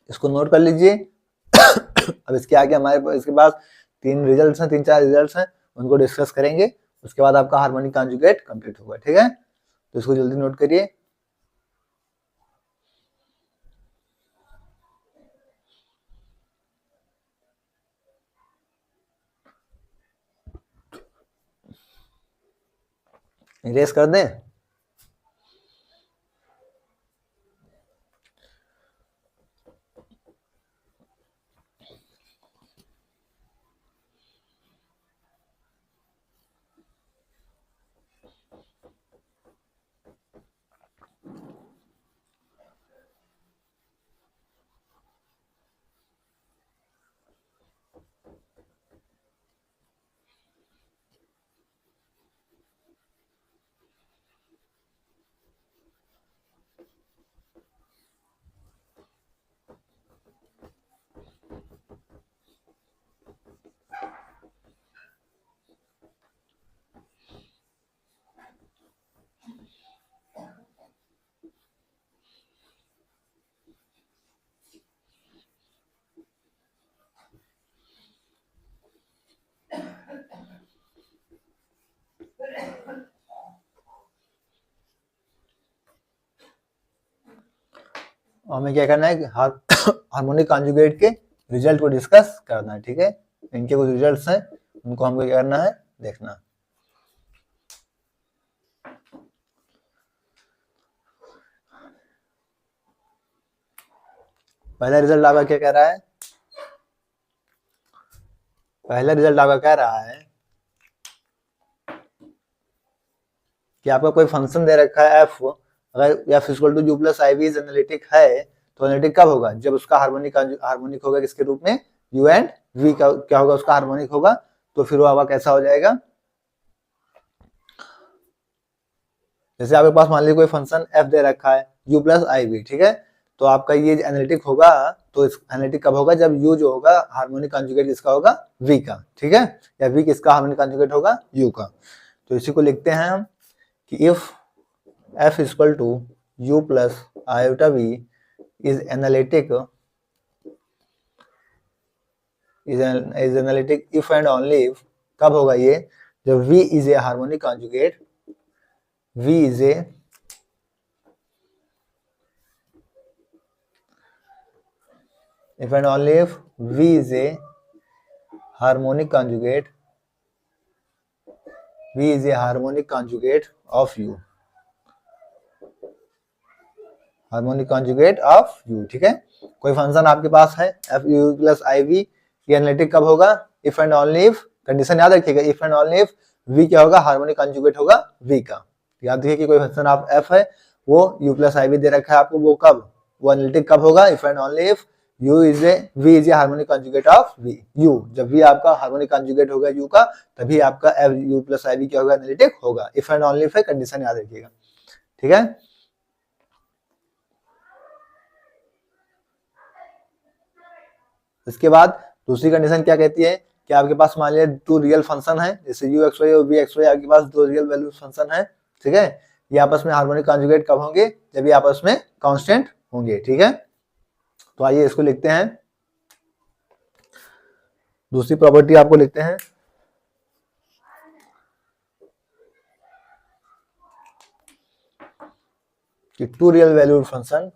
इसको नोट कर लीजिए। अब इसके आगे हमारे इसके पास तीन रिजल्ट्स हैं, तीन चार रिजल्ट्स हैं, उनको डिस्कस करेंगे, उसके बाद आपका हार्मोनिक कॉन्जुगेट कंप्लीट होगा। ठीक है, तो इसको जल्दी नोट करिए। इरेज कर दें। हमें क्या करना है, हार्मोनिक कॉन्जुगेट के रिजल्ट को डिस्कस करना है। ठीक है, इनके कुछ रिजल्ट्स हैं, उनको हमको क्या करना है, देखना। पहला रिजल्ट आपका क्या कह रहा है, पहला रिजल्ट आपका कह रहा है कि आपका कोई फंक्शन दे रखा है f, अगर f equal to u plus i v analytic है, तो एनालिटिक कब होगा, जब उसका हार्मोनिक होगा किसके रूप में, u एंड v का क्या होगा, उसका हार्मोनिक होगा, तो फिर वो आपका कैसा हो जाएगा, जैसे आपके पास मान लीजिए कोई फंक्शन f दे रखा है u प्लस आई वी। ठीक है, तो आपका ये एनालिटिक होगा, तो एनालिटिक कब होगा, जब u जो होगा हार्मोनिक कॉन्जुगेट किसका होगा, v का। ठीक है, या v किसका हार्मोनिक कॉन्जुगेट होगा, u का। तो इसी को लिखते हैं हम कि if f equal to u plus iota v is analytic, is analytic if and only if, कब होगा ये, जब v is a harmonic conjugate, v is a if and only if v is a harmonic conjugate, v is a harmonic conjugate of u, harmonic conjugate of u। ठीक है, कोई function आपके पास है f u plus i v, ये analytic कब होगा, if and only if, condition याद रखिएगा, if and only if v क्या होगा, हार्मोनिक कॉन्जुगेट होगा v का। याद रखिए कि कोई फंक्शन आप f है, वो u प्लस आई वी दे रखा है आपको, वो कब, वो एनालिटिक कब होगा, if and only if v is a harmonic conjugate of v, u जब v आपका हार्मोनिक कॉन्जुगेट होगा u का, तभी आपका f u plus i v क्या होगा, एनालिटिक होगा। इफ एंड ओनली इफ है, कंडीशन याद रखिएगा। ठीक है, इसके बाद दूसरी कंडीशन क्या कहती है कि आपके पास मान लिया टू रियल फंक्शन है, जैसे u एक्स वाई और v एक्स वाई, आपके पास दो रियल वैल्यू फंक्शन है। ठीक है, ये आपस में हार्मोनिक कॉन्जुगेट कब होंगे, जब ये आपस में कांस्टेंट होंगे। ठीक है, तो आइए इसको लिखते हैं दूसरी प्रॉपर्टी आपको लिखते हैं कि टू रियल वैल्यूड फंक्शन,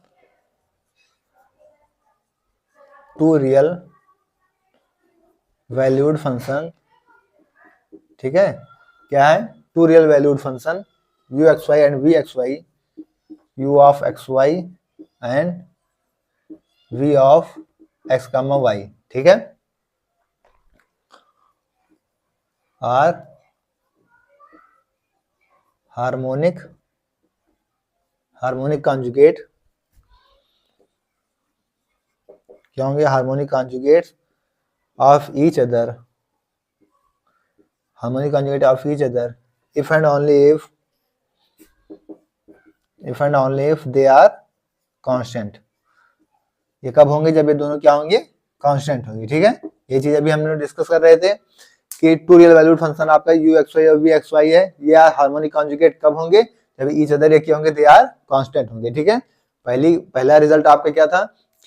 ठीक है, क्या है, two real valued function u x y and v x y, u of x y and v of x comma y, ठीक है, आर हार्मोनिक कॉन्जुगेट, क्या होंगे, harmonic conjugates of each other, harmonic conjugate of each other if and only if they are constant। ये कब होंगे, जब ये दोनों क्या होंगे, कांस्टेंट होंगे, ठीक है। ये चीज अभी हम लोग डिस्कस कर रहे थे कि टू रियल वैल्यूड फंक्शन आपका यू एक्स वाई और वी एक्स वाई है, ये हार्मोनिक कॉन्जुगेट कब होंगे, जब ईच अदर ये क्या होंगे, दे आर कांस्टेंट होंगे, ठीक है। पहला रिजल्ट आपका क्या था,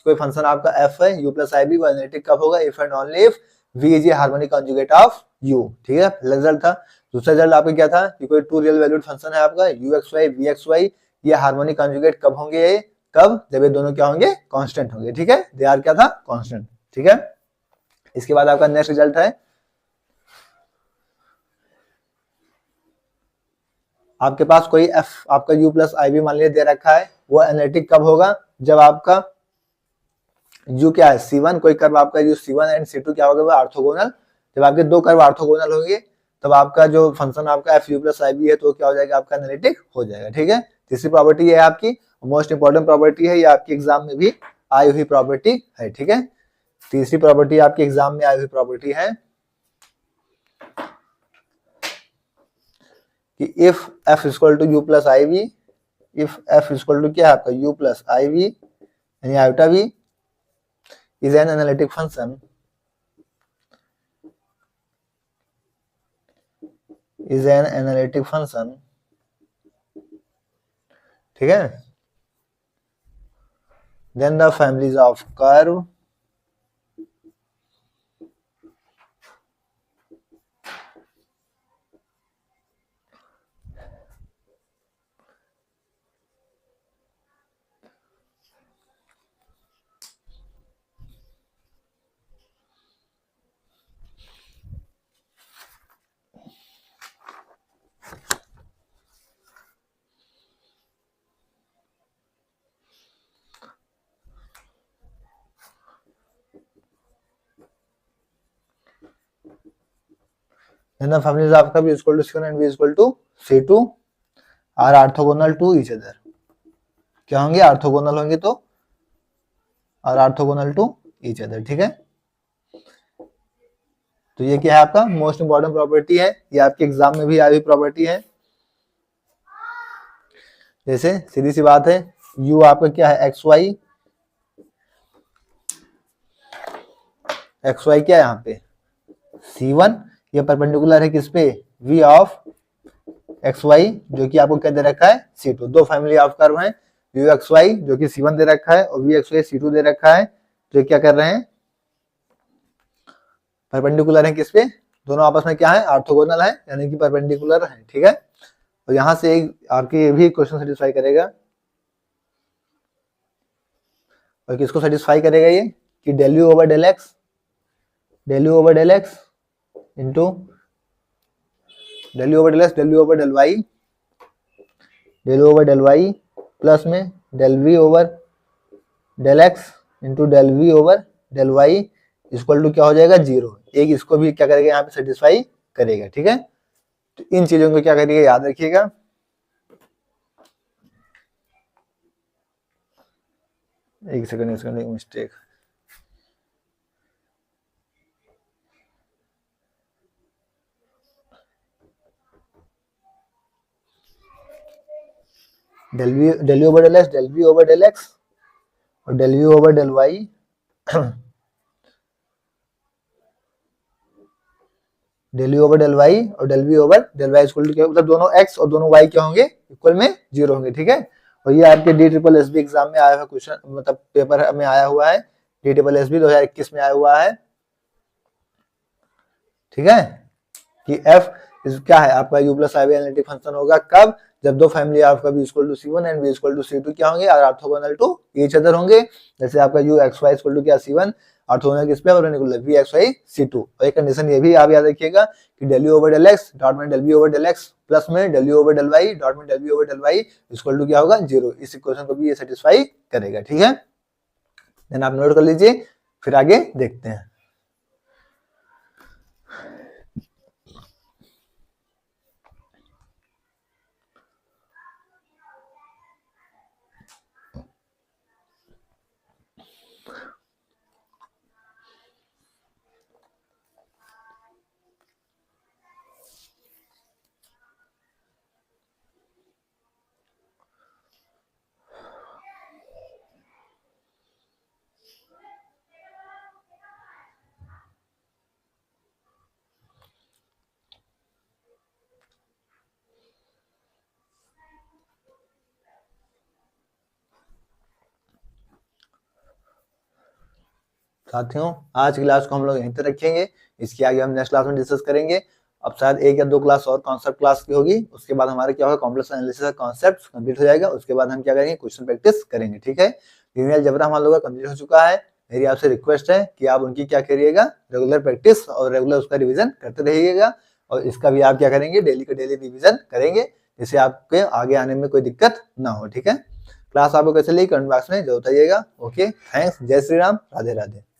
कोई फंक्शन आपका एफ है यू प्लस आई बी, वो एनालिटिक कब होगा, if and only if v is a harmonic conjugate of u, ठीक है, पहला रिजल्ट था। दूसरा रिजल्ट आपका क्या था कि कोई टू रियल वैल्यूड फंक्शन है आपका u x y v x y, ये हार्मोनिक कॉन्जुगेट कब होंगे, ये कब, जब ये दोनों क्या होंगे, कांस्टेंट होंगे, ठीक है, दे आर क्या था, कांस्टेंट, ठीक है। इसके बाद आपका नेक्स्ट रिजल्ट है, आपके पास कोई एफ आपका यू प्लस आई बी मान लीजिए दे रखा है, वो एनालिटिक कब होगा, जब आपका यू क्या है C1, कोई कर्व आपका यू C1 एंड C2 क्या होगा, वो ऑर्थोगोनल, जब आपके दो कर्व ऑर्थोगोनल होंगे तब आपका जो फंक्शन आपका F you plus i B है तो क्या हो जाएगा, आपका एनालिटिक हो जाएगा, ठीक है। तीसरी प्रॉपर्टी है आपकी मोस्ट इंपॉर्टेंट प्रॉपर्टी है, ये आपके एग्जाम में भी आई हुई प्रॉपर्टी है, ठीक है। तीसरी प्रॉपर्टी आपके एग्जाम में आई हुई प्रॉपर्टी है कि if f equal to u plus i v, if f equal to क्या है आपका यू प्लस आई वी यानी iota v is an analytic function, ठीक है, then the families of curve then the families of curve is equal to C1 and V is equal to C2 are orthogonal to each other, क्या होंगे, orthogonal होंगे तो और orthogonal to each other, ठीक है। तो ये क्या है आपका मोस्ट इंपॉर्टेंट प्रॉपर्टी है, ये आपके एग्जाम में भी आई हुई प्रॉपर्टी है। जैसे सीधी सी बात है, u आपका क्या है एक्स वाई क्या है यहाँ पे C1, ये परपेंडिकुलर है किस पे, v ऑफ एक्स वाई जो कि आपको क्या दे रखा है C2, दो फैमिली ऑफ कर्व हैं u एक्स वाई जो कि C1 दे रखा है और v एक्स वाई C2 दे रखा है, जो क्या कर रहे हैं, परपेंडिकुलर है किस पे, दोनों आपस में क्या है, ऑर्थोगोनल है यानी कि परपेंडिकुलर है, ठीक है। और यहां से एक आपके ये भी क्वेश्चन सेटिस्फाई करेगा, और किसको सेटिस्फाई करेगा ये कि del u over del x into del u over del y plus में del v over del x into del v over del y equal to क्या हो जाएगा, जीरो। एक इसको भी क्या करेगा यहाँ पे सेटिस्फाई करेगा, ठीक है। तो इन चीजों को क्या करिएगा, याद रखिएगा। एक सेकंड एक mistake, del u over del x, del v over del x और del v over del y del u over del y और del v over del y equal to क्या, मतलब दोनों x और दोनों y क्या होंगे, इक्वल में जीरो होंगे, ठीक है। और ये आपके DSSB एग्जाम में आया हुआ क्वेश्चन, मतलब पेपर में आया हुआ है, DSSB 2021 में आया हुआ है। ठीक है, कि एफ क्या है आपका u plus i analytic function होगा कब, जब दो फैमिली आपका b equal to c1 and b equal to c2 क्या होंगे, are orthogonal to each other होंगे। जैसे आपका u x y equal to क्या c1 ऑर्थोगोनल किस पे perpendicular v x Y c2। और एक कंडीशन ये भी आप याद रखिएगा कि del u over del x dot में del v over del x plus में del u over del y dot में del v over del y equal to क्या होगा 0। इस इक्वेशन को भी ये सेटिस्फाई करेगा। ठीक है, देन आप नोट कर लीजिए, फिर आगे देखते हैं। साथियों आज की क्लास को हम लोग यहीं तक रखेंगे, इसके आगे हम नेक्स्ट क्लास में डिस्कस करेंगे। अब शायद 1 या 2 क्लास और कॉन्सेप्ट क्लास की होगी, उसके बाद हमारा क्या होगा कॉम्प्लेक्स एनालिसिस का कॉन्सेप्ट कंप्लीट हो जाएगा। उसके बाद हम क्या करेंगे क्वेश्चन प्रैक्टिस करेंगे। ठीक है, लीनियर अलजेब्रा हम लोग का कंप्लीट हो चुका है। मेरी आपसे रिक्वेस्ट है कि आप उनकी क्या करिएगा रेगुलर प्रैक्टिस और रेगुलर उसका रिविजन करते रहिएगा, और इसका भी आप क्या करेंगे डेली का डेली रिविजन करेंगे, जिससे आपके आगे आने में कोई दिक्कत ना हो। ठीक है, क्लास आपको कैसे लगी कमेंट बॉक्स में जरूर बताइएगा। ओके, थैंक्स, जय श्री राम, राधे राधे।